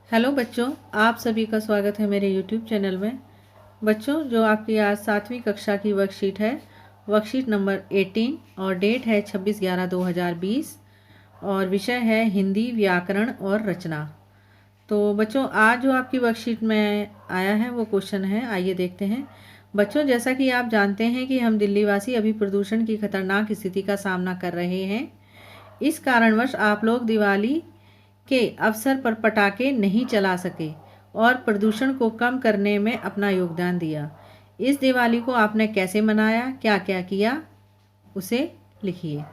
Hello बच्चों, आप सभी का स्वागत है मेरे यूट्यूब चैनल में। बच्चों, जो आपकी आज 7वीं कक्षा की वर्कशीट है, वर्कशीट नंबर 18 और डेट है 26/11/2020 और विषय है हिंदी व्याकरण और रचना। तो बच्चों, आज जो आपकी वर्कशीट में आया है वो क्वेश्चन है, आइए देखते हैं। बच्चों, जैसा कि आप जानते हैं कि हम दिल्ली वासी अभी प्रदूषण की खतरनाक स्थिति का सामना कर रहे हैं। इस कारणवश आप लोग दिवाली के अवसर पर पटाखे नहीं चला सके और प्रदूषण को कम करने में अपना योगदान दिया। इस दिवाली को आपने कैसे मनाया, क्या क्या किया, उसे लिखिए।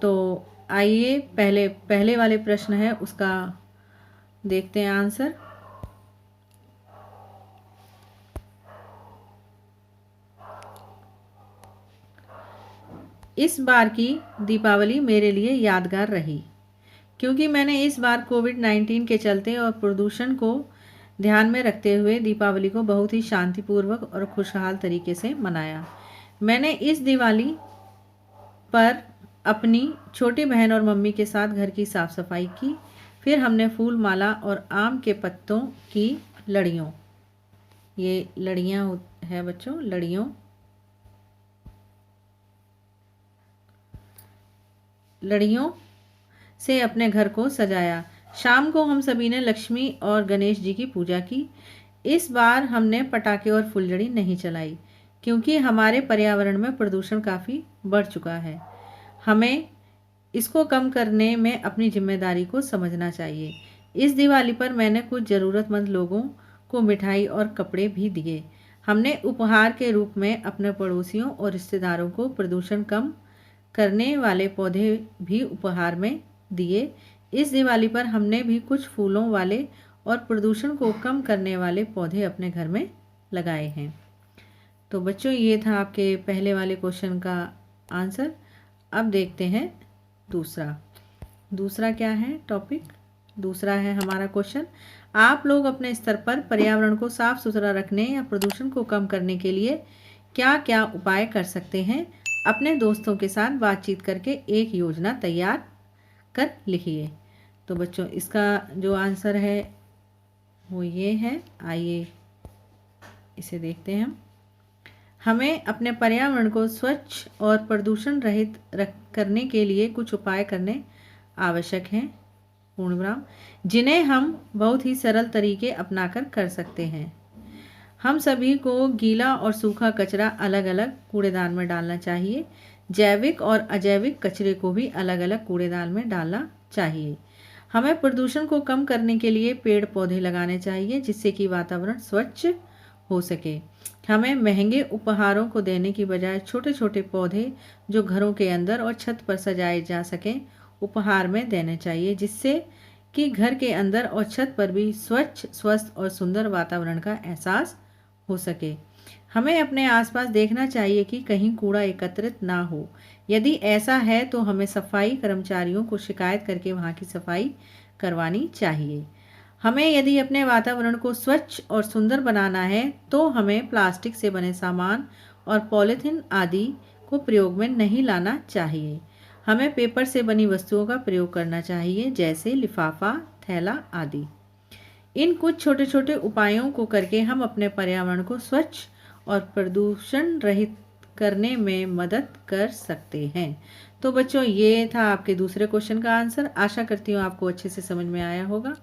तो आइए पहले पहले वाले प्रश्न है उसका देखते हैं आंसर। इस बार की दीपावली मेरे लिए यादगार रही क्योंकि मैंने इस बार कोविड-19 के चलते और प्रदूषण को ध्यान में रखते हुए दीपावली को बहुत ही शांतिपूर्वक और खुशहाल तरीके से मनाया। मैंने इस दिवाली पर अपनी छोटी बहन और मम्मी के साथ घर की साफ सफाई की। फिर हमने फूल माला और आम के पत्तों की लड़ियों, ये लड़ियाँ है बच्चों, लड़ियों से अपने घर को सजाया। शाम को हम सभी ने लक्ष्मी और गणेश जी की पूजा की। इस बार हमने पटाखे और फुलझड़ी नहीं चलाई क्योंकि हमारे पर्यावरण में प्रदूषण काफ़ी बढ़ चुका है। हमें इसको कम करने में अपनी जिम्मेदारी को समझना चाहिए। इस दिवाली पर मैंने कुछ ज़रूरतमंद लोगों को मिठाई और कपड़े भी दिए। हमने उपहार के रूप में अपने पड़ोसियों और रिश्तेदारों को प्रदूषण कम करने वाले पौधे भी उपहार में दिए। इस दिवाली पर हमने भी कुछ फूलों वाले और प्रदूषण को कम करने वाले पौधे अपने घर में लगाए हैं। तो बच्चों, ये था आपके पहले वाले क्वेश्चन का आंसर। अब देखते हैं दूसरा क्या है टॉपिक। दूसरा है हमारा क्वेश्चन, आप लोग अपने स्तर पर पर्यावरण को साफ सुथरा रखने या प्रदूषण को कम करने के लिए क्या क्या उपाय कर सकते हैं। अपने दोस्तों के साथ बातचीत करके एक योजना तैयार कर लिखिए। तो बच्चों, इसका जो आंसर है वो ये है, आइए इसे देखते हैं हम। हमें अपने पर्यावरण को स्वच्छ और प्रदूषण रहित करने के लिए कुछ उपाय करने आवश्यक हैं, पूर्णविराम, जिन्हें हम बहुत ही सरल तरीके अपनाकर कर सकते हैं। हम सभी को गीला और सूखा कचरा अलग अलग कूड़ेदान में डालना चाहिए। जैविक और अजैविक कचरे को भी अलग अलग कूड़ेदान में डालना चाहिए। हमें प्रदूषण को कम करने के लिए पेड़ पौधे लगाने चाहिए जिससे कि वातावरण स्वच्छ हो सके। हमें महंगे उपहारों को देने की बजाय छोटे छोटे पौधे जो घरों के अंदर और छत पर सजाए जा सकें उपहार में देने चाहिए, जिससे कि घर के अंदर और छत पर भी स्वच्छ, स्वस्थ और सुंदर वातावरण का एहसास हो सके। हमें अपने आसपास देखना चाहिए कि कहीं कूड़ा एकत्रित ना हो। यदि ऐसा है तो हमें सफाई कर्मचारियों को शिकायत करके वहाँ की सफाई करवानी चाहिए। हमें यदि अपने वातावरण को स्वच्छ और सुंदर बनाना है तो हमें प्लास्टिक से बने सामान और पॉलीथीन आदि को प्रयोग में नहीं लाना चाहिए। हमें पेपर से बनी वस्तुओं का प्रयोग करना चाहिए, जैसे लिफाफा, थैला आदि। इन कुछ छोटे छोटे उपायों को करके हम अपने पर्यावरण को स्वच्छ और प्रदूषण रहित करने में मदद कर सकते हैं। तो बच्चों, ये था आपके दूसरे क्वेश्चन का आंसर। आशा करती हूँ आपको अच्छे से समझ में आया होगा।